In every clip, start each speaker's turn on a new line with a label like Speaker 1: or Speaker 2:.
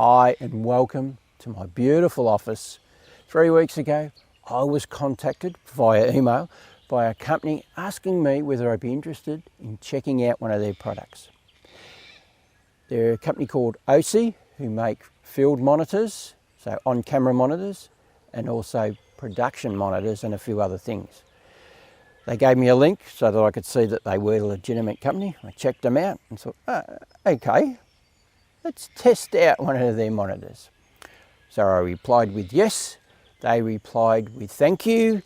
Speaker 1: Hi and welcome to my beautiful office. 3 weeks ago, I was contacted via email by a company asking me whether I'd be interested in checking out one of their products. They're a company called Osee, who make field monitors, so on-camera monitors, and also production monitors and a few other things. They gave me a link so that I could see that they were a legitimate company. I checked them out and thought, okay, let's test out one of their monitors. So I replied with yes. They replied with thank you.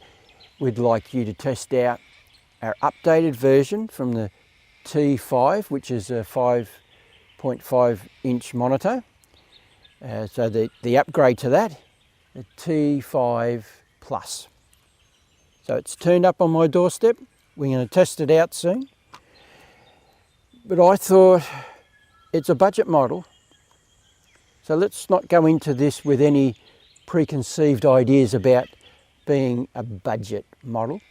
Speaker 1: We'd like you to test out our updated version from the T5, which is a 5.5 inch monitor. So the upgrade to that, the T5 Plus. So it's turned up on my doorstep. We're going to test it out soon. But I thought it's a budget model. So let's not go into this with any preconceived ideas about being a budget model.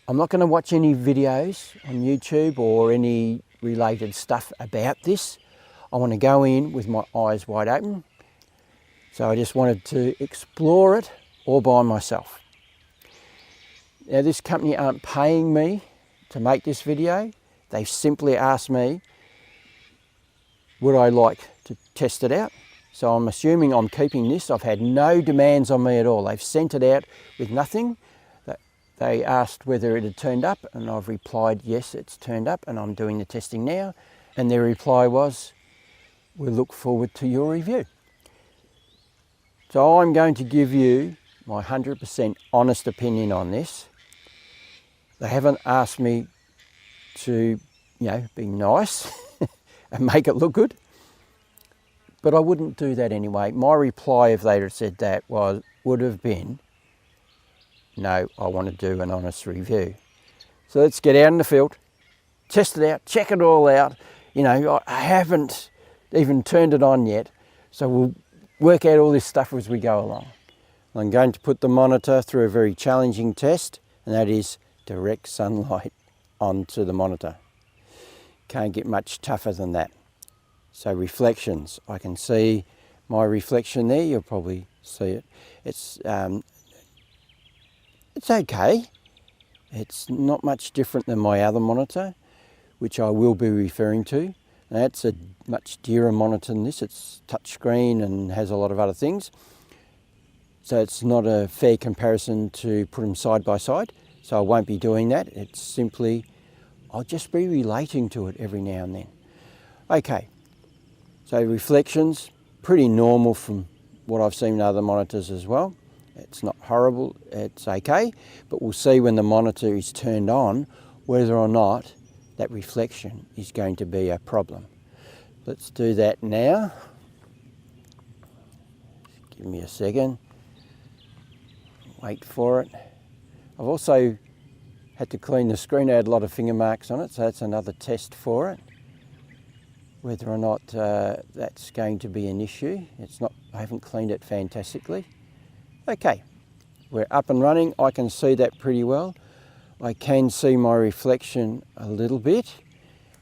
Speaker 1: I'm not going to watch any videos on YouTube or any related stuff about this. I want to go in with my eyes wide open. So I just wanted to explore it all by myself. Now this company aren't paying me to make this video. They've simply asked me, would I like to test it out? So I'm assuming I'm keeping this. I've had no demands on me at all. They've sent it out with nothing. They asked whether it had turned up and I've replied, yes, it's turned up and I'm doing the testing now. And their reply was, we look forward to your review. So I'm going to give you my 100% honest opinion on this. They haven't asked me to, be nice and make it look good. But I wouldn't do that anyway. My reply, if they'd have said that, would have been, no, I want to do an honest review. So let's get out in the field, test it out, check it all out. I haven't even turned it on yet. So we'll work out all this stuff as we go along. I'm going to put the monitor through a very challenging test, and that is direct sunlight onto the monitor. Can't get much tougher than that. So reflections, I can see my reflection there. You'll probably see it. It's okay. It's not much different than my other monitor, which I will be referring to. Now, that's a much dearer monitor than this. It's touchscreen and has a lot of other things. So it's not a fair comparison to put them side by side. So I won't be doing that. It's simply, I'll just be relating to it every now and then. Okay, so reflections, pretty normal from what I've seen in other monitors as well. It's not horrible, it's okay, but we'll see when the monitor is turned on whether or not that reflection is going to be a problem. Let's do that now. Give me a second. Wait for it. I've also had to clean the screen. I had a lot of finger marks on it, so that's another test for it. Whether or not that's going to be an issue. I haven't cleaned it fantastically. Okay, we're up and running. I can see that pretty well. I can see my reflection a little bit.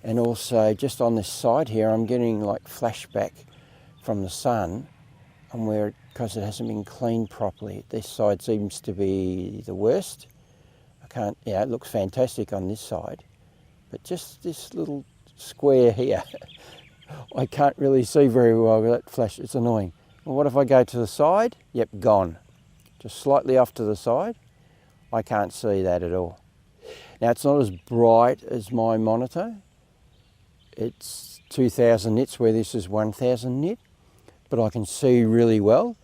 Speaker 1: And also just on this side here, I'm getting like flashback from the sun because it hasn't been cleaned properly. This side seems to be the worst. It looks fantastic on this side, but just this little square here, I can't really see very well with that flash. It's annoying. Well, what if I go to the side? Yep, gone. Just slightly off to the side. I can't see that at all. Now, it's not as bright as my monitor. It's 2000 nits where this is 1000 nit, but I can see really well.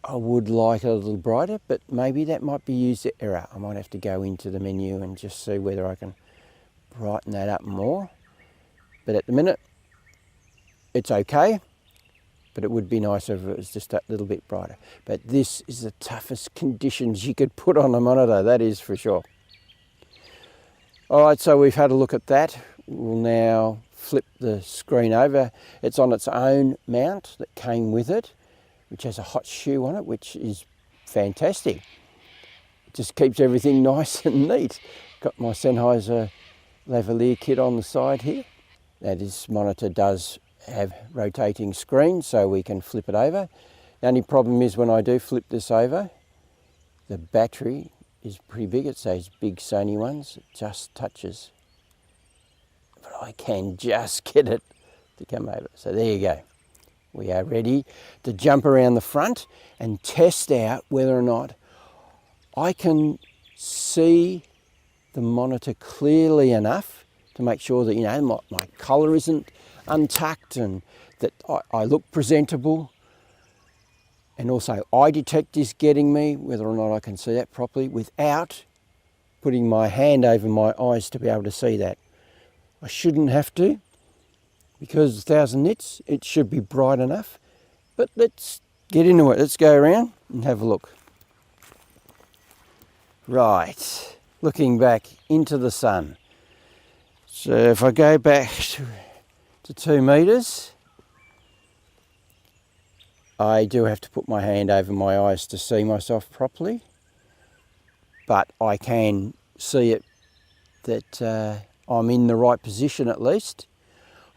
Speaker 1: I would like it a little brighter, but maybe that might be user error. I might have to go into the menu and just see whether I can brighten that up more. But at the minute, it's okay, but it would be nicer if it was just a little bit brighter. But this is the toughest conditions you could put on a monitor, that is for sure. All right, so we've had a look at that. We'll now flip the screen over. It's on its own mount that came with it, which has a hot shoe on it, which is fantastic. It just keeps everything nice and neat. Got my Sennheiser lavalier kit on the side here. Now this monitor does have rotating screens so we can flip it over. The only problem is when I do flip this over, the battery is pretty big. It's those big Sony ones. It just touches. But I can just get it to come over. So there you go. We are ready to jump around the front and test out whether or not I can see the monitor clearly enough to make sure that, you know, my colour isn't untucked and that I look presentable. And also eye detect is getting me, whether or not I can see that properly without putting my hand over my eyes to be able to see that. I shouldn't have to, because 1000 nits, it should be bright enough. But let's get into it. Let's go around and have a look. Right, looking back into the sun. So if I go back to 2 meters, I do have to put my hand over my eyes to see myself properly, but I can see it that I'm in the right position at least.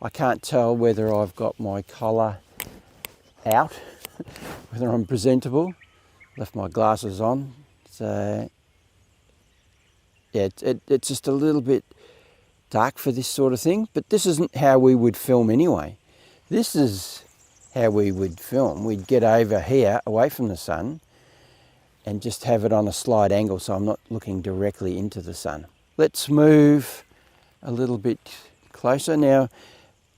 Speaker 1: I can't tell whether I've got my colour out, whether I'm presentable. Left my glasses on, so yeah, it's just a little bit dark for this sort of thing, but this isn't how we would film anyway. This is how we would film. We'd get over here away from the sun and just have it on a slight angle so I'm not looking directly into the sun. Let's move a little bit closer. Now,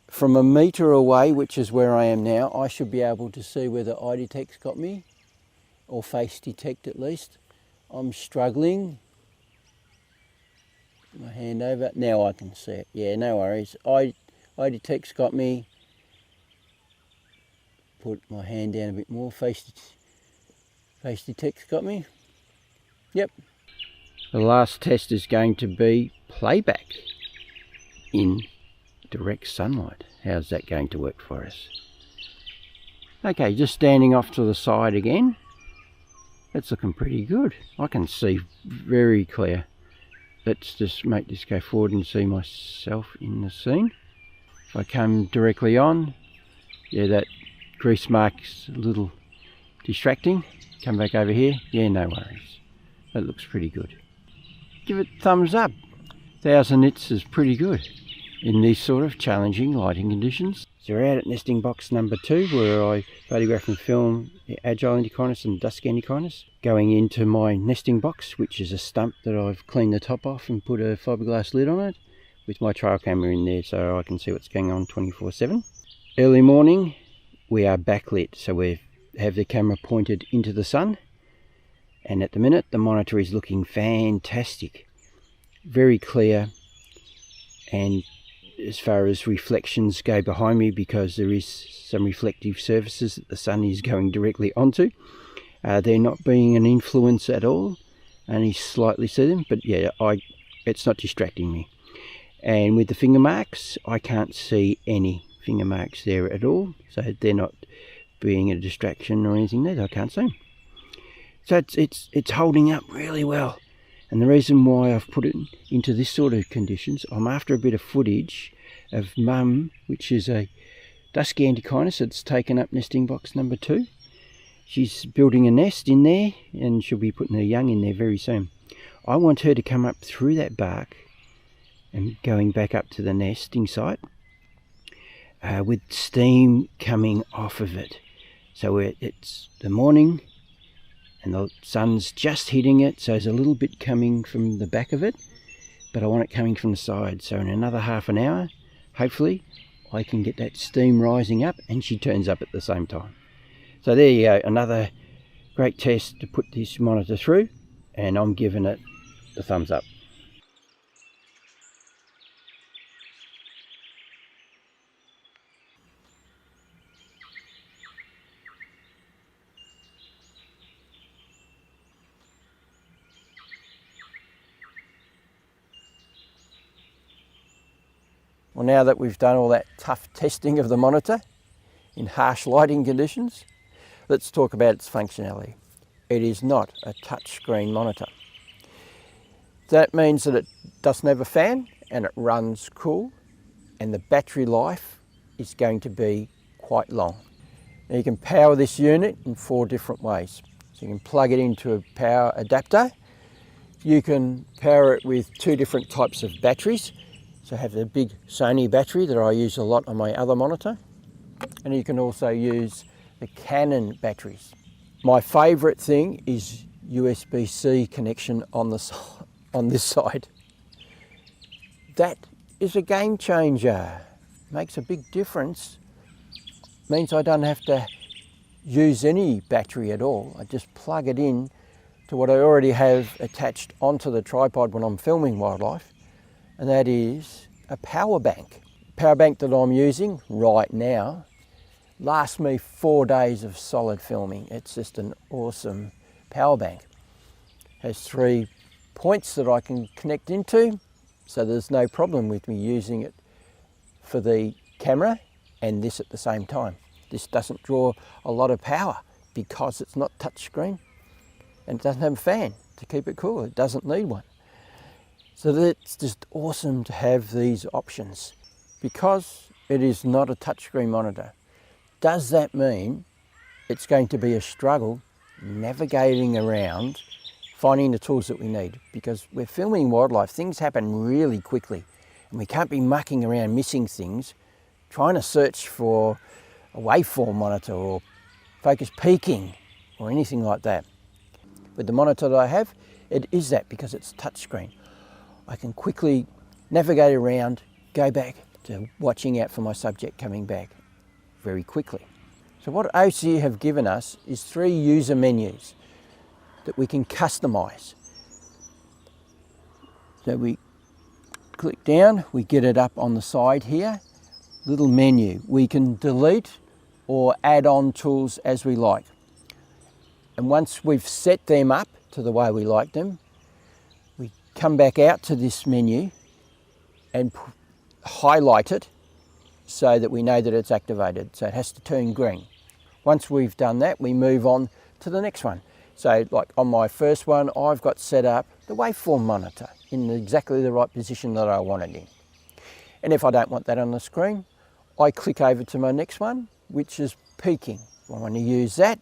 Speaker 1: from 1 metre away, which is where I am now, I should be able to see whether eye detect's got me, or face detect at least. I'm struggling. My hand over. Now I can see it. Yeah, no worries. Eye detect's got me. Put my hand down a bit more. Face detect's got me. Yep. The last test is going to be playback in direct sunlight. How's that going to work for us? Okay, just standing off to the side again. That's looking pretty good. I can see very clear. Let's just make this go forward and see myself in the scene. If I come directly on, yeah, that grease mark's a little distracting. Come back over here. Yeah, no worries. That looks pretty good. Give it thumbs up. 1000 nits is pretty good in these sort of challenging lighting conditions. So we're out at nesting box number 2, where I photograph and film the agile Antechinus and dusky Antechinus. Going into my nesting box, which is a stump that I've cleaned the top off and put a fiberglass lid on it, with my trail camera in there so I can see what's going on 24/7. Early morning, we are backlit, so we have the camera pointed into the sun, and at the minute the monitor is looking fantastic, very clear, and as far as reflections go behind me, because there is some reflective surfaces that the sun is going directly onto, they're not being an influence at all, only slightly see them, but yeah, it's not distracting me. And with the finger marks, I can't see any finger marks there at all, so they're not being a distraction or anything there. I can't see them. So it's holding up really well. And the reason why I've put it into this sort of conditions, I'm after a bit of footage of Mum, which is a dusky Antechinus that's taken up nesting box number 2. She's building a nest in there, and she'll be putting her young in there very soon. I want her to come up through that bark and going back up to the nesting site with steam coming off of it. So it's the morning and the sun's just hitting it, so there's a little bit coming from the back of it, but I want it coming from the side. So in another half an hour, hopefully, I can get that steam rising up and she turns up at the same time. So there you go, another great test to put this monitor through, and I'm giving it the thumbs up. Well, now that we've done all that tough testing of the monitor in harsh lighting conditions, let's talk about its functionality. It is not a touchscreen monitor. That means that it doesn't have a fan and it runs cool, and the battery life is going to be quite long. Now you can power this unit in 4 different ways. So you can plug it into a power adapter. You can power it with 2 different types of batteries. So I have the big Sony battery that I use a lot on my other monitor. And you can also use the Canon batteries. My favourite thing is USB-C connection on this side. That is a game changer. Makes a big difference. Means I don't have to use any battery at all. I just plug it in to what I already have attached onto the tripod when I'm filming wildlife, and that is a power bank. Power bank that I'm using right now lasts me 4 days of solid filming. It's just an awesome power bank. Has 3 points that I can connect into, so there's no problem with me using it for the camera and this at the same time. This doesn't draw a lot of power because it's not touchscreen, and it doesn't have a fan to keep it cool. It doesn't need one. So it's just awesome to have these options. Because it is not a touchscreen monitor, does that mean it's going to be a struggle navigating around, finding the tools that we need? Because we're filming wildlife, things happen really quickly, and we can't be mucking around missing things, trying to search for a waveform monitor or focus peaking or anything like that. With the monitor that I have, it is that because it's touchscreen. I can quickly navigate around, go back to watching out for my subject coming back very quickly. So what Osee have given us is 3 user menus that we can customize. So we click down, we get it up on the side here, little menu. We can delete or add on tools as we like. And once we've set them up to the way we like them, we come back out to this menu and highlight it so that we know that it's activated. So it has to turn green. Once we've done that, we move on to the next one. So like on my first one, I've got set up the waveform monitor in exactly the right position that I want it in. And if I don't want that on the screen, I click over to my next one, which is peaking. If I want to use that,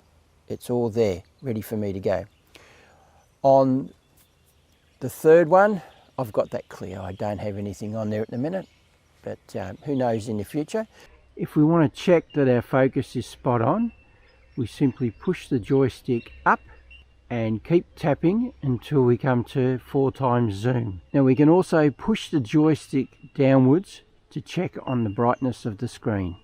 Speaker 1: it's all there, ready for me to go. On the third one, I've got that clear. I don't have anything on there at the minute, but who knows in the future. If we want to check that our focus is spot on, we simply push the joystick up and keep tapping until we come to 4 times zoom. Now we can also push the joystick downwards to check on the brightness of the screen.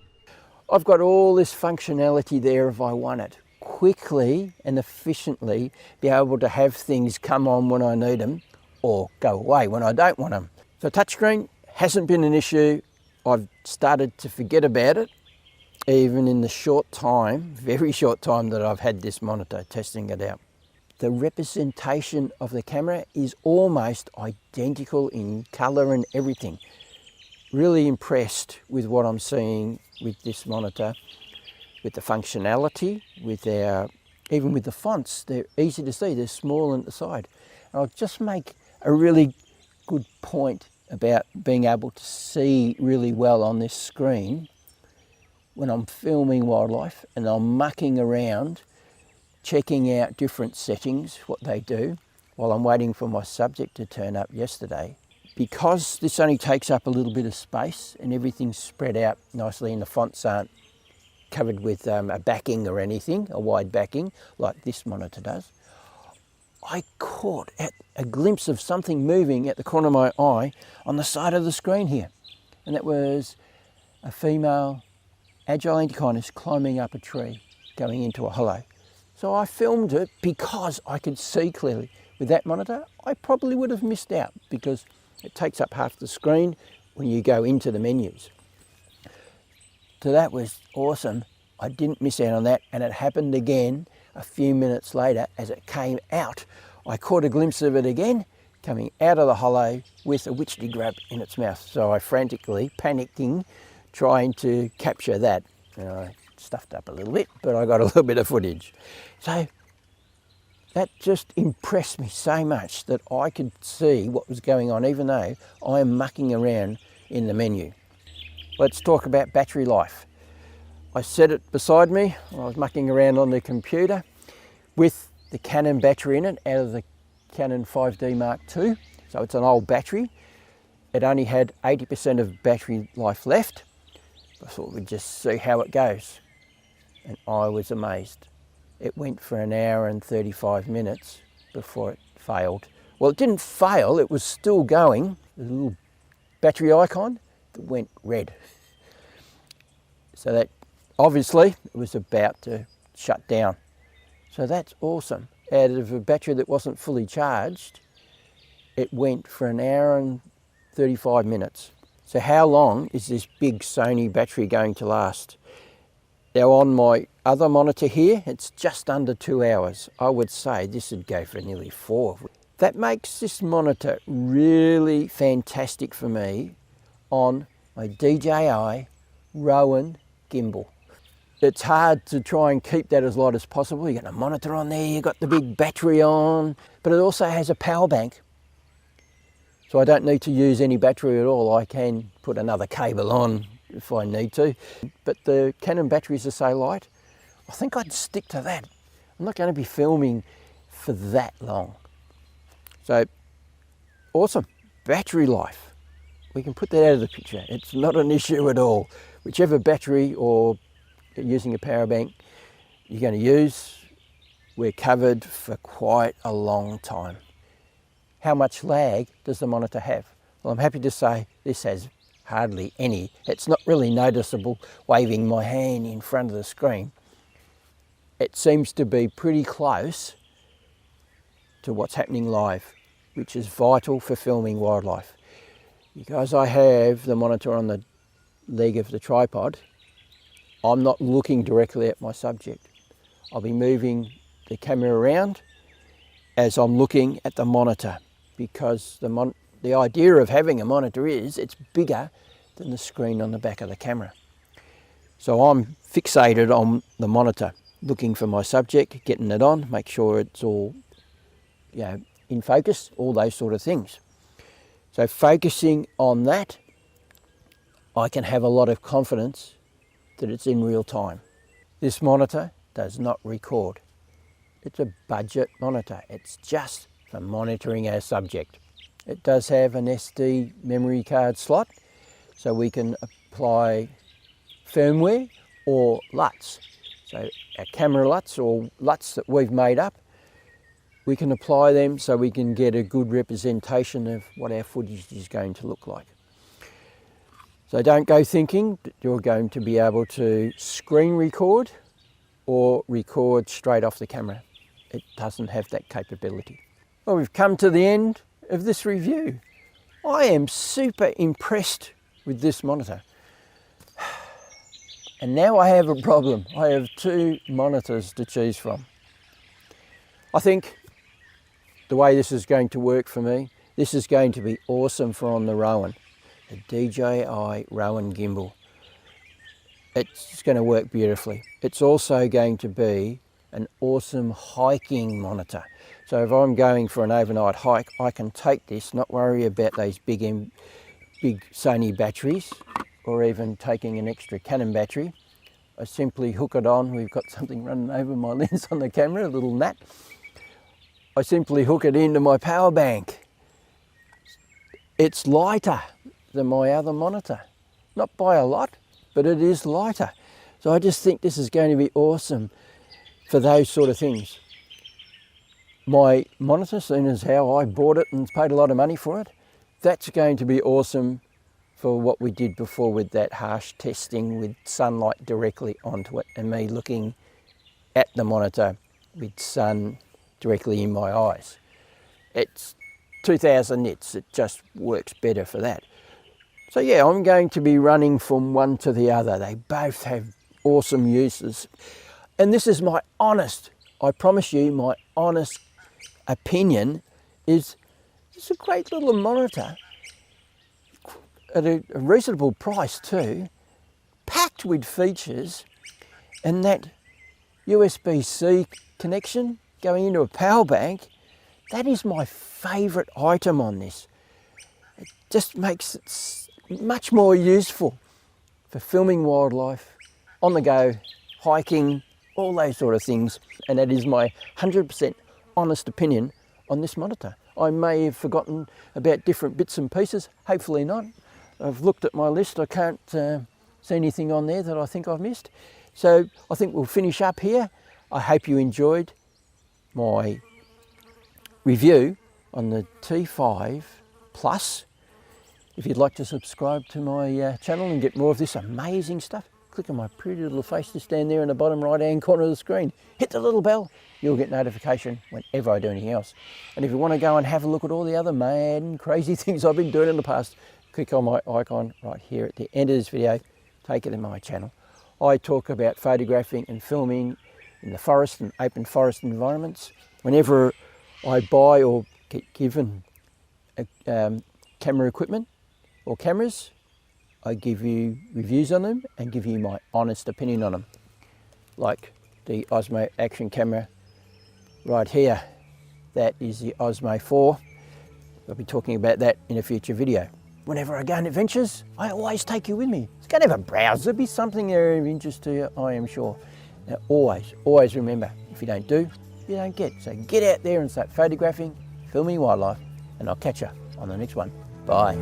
Speaker 1: I've got all this functionality there if I want it. Quickly and efficiently be able to have things come on when I need them or go away when I don't want them. So touchscreen hasn't been an issue. I've started to forget about it, even in the short time, very short time that I've had this monitor testing it out. The representation of the camera is almost identical in colour and everything. Really impressed with what I'm seeing with this monitor, with the functionality, even with the fonts. They're easy to see, they're small at the side. And I'll just make a really good point about being able to see really well on this screen when I'm filming wildlife and I'm mucking around, checking out different settings, what they do, while I'm waiting for my subject to turn up yesterday. Because this only takes up a little bit of space and everything's spread out nicely and the fonts aren't covered with a backing or anything, a wide backing like this monitor does, I caught a glimpse of something moving at the corner of my eye on the side of the screen here. And that was a female agile antechinus climbing up a tree, going into a hollow. So I filmed it because I could see clearly. With that monitor, I probably would have missed out because it takes up half the screen when you go into the menus. So that was awesome. I didn't miss out on that, and it happened again a few minutes later as it came out. I caught a glimpse of it again, coming out of the hollow with a witchetty grub in its mouth. So I frantically, panicking, trying to capture that. And I stuffed up a little bit, but I got a little bit of footage. So that just impressed me so much that I could see what was going on, even though I am mucking around in the menu. let's talk about battery life. I set it beside me when I was mucking around on the computer with the Canon battery in it out of the Canon 5D Mark II. So it's an old battery. It only had 80% of battery life left. I thought we'd just see how it goes. And I was amazed. It went for an hour and 35 minutes before it failed. Well, it didn't fail, it was still going. The little battery icon that went red. So that obviously it was about to shut down. So that's awesome. Out of a battery that wasn't fully charged, it went for an hour and 35 minutes. So how long is this big Sony battery going to last? Now on my other monitor here, it's just under 2 hours. I would say this would go for nearly 4. That makes this monitor really fantastic for me on my DJI Rowan gimbal. It's hard to try and keep that as light as possible. You've got a monitor on there, you've got the big battery on, but it also has a power bank. So I don't need to use any battery at all. I can put another cable on if I need to. But the Canon batteries are so light, I think I'd stick to that. I'm not going to be filming for that long. So, awesome. Battery life. We can put that out of the picture. It's not an issue at all. Whichever battery or using a power bank you're going to use, we're covered for quite a long time. How much lag does the monitor have? Well, I'm happy to say this has hardly any. It's not really noticeable waving my hand in front of the screen. It seems to be pretty close to what's happening live, which is vital for filming wildlife. Because I have the monitor on the leg of the tripod, I'm not looking directly at my subject. I'll be moving the camera around as I'm looking at the monitor, because the idea of having a monitor is it's bigger than the screen on the back of the camera. So I'm fixated on the monitor, looking for my subject, getting it on, make sure it's all in focus, all those sort of things. So focusing on that, I can have a lot of confidence that it's in real time. This monitor does not record. It's a budget monitor. It's just for monitoring our subject. It does have an SD memory card slot, so we can apply firmware or LUTs. So our camera LUTs or LUTs that we've made up, we can apply them so we can get a good representation of what our footage is going to look like. So don't go thinking that you're going to be able to screen record or record straight off the camera. It doesn't have that capability. Well, we've come to the end of this review. I am super impressed with this monitor. And now I have a problem. I have 2 monitors to choose from. I think the way this is going to work for me, this is going to be awesome for on the Rowan, the DJI Rowan gimbal. It's going to work beautifully. It's also going to be an awesome hiking monitor. So if I'm going for an overnight hike, I can take this, not worry about those big Sony batteries, or even taking an extra Canon battery. I simply hook it on. We've got something running over my lens on the camera, a little gnat. I simply hook it into my power bank. It's lighter than my other monitor. Not by a lot, but it is lighter. So I just think this is going to be awesome for those sort of things. My monitor, seeing as how I bought it and paid a lot of money for it, that's going to be awesome for what we did before with that harsh testing with sunlight directly onto it and me looking at the monitor with sun directly in my eyes. It's 2000 nits, it just works better for that. So yeah, I'm going to be running from one to the other. They both have awesome uses. And this is my honest, I promise you, my honest opinion is it's a great little monitor at a reasonable price too, packed with features, and that USB-C connection going into a power bank, that is my favourite item on this. It just makes it much more useful for filming wildlife, on the go, hiking, all those sort of things. And that is my 100% honest opinion on this monitor. I may have forgotten about different bits and pieces, hopefully not. I've looked at my list, I can't see anything on there that I think I've missed. So I think we'll finish up here. I hope you enjoyed my review on the T5 Plus. If you'd like to subscribe to my channel and get more of this amazing stuff, click on my pretty little face just down there in the bottom right hand corner of the screen. Hit the little bell, you'll get notification whenever I do anything else. And if you want to go and have a look at all the other mad and crazy things I've been doing in the past, click on my icon right here at the end of this video, take it to my channel. I talk about photographing and filming in the forest and open forest environments. Whenever I buy or get given camera equipment or cameras, I give you reviews on them and give you my honest opinion on them. Like the Osmo action camera right here, that is the Osmo 4. I'll be talking about that in a future video. Whenever I go on adventures, I always take you with me. It's going to have a browse, there'll be something there of interest to you, I am sure. Now always remember, if you don't do, you don't get. So get out there and start photographing, filming wildlife, and I'll catch you on the next one. Bye.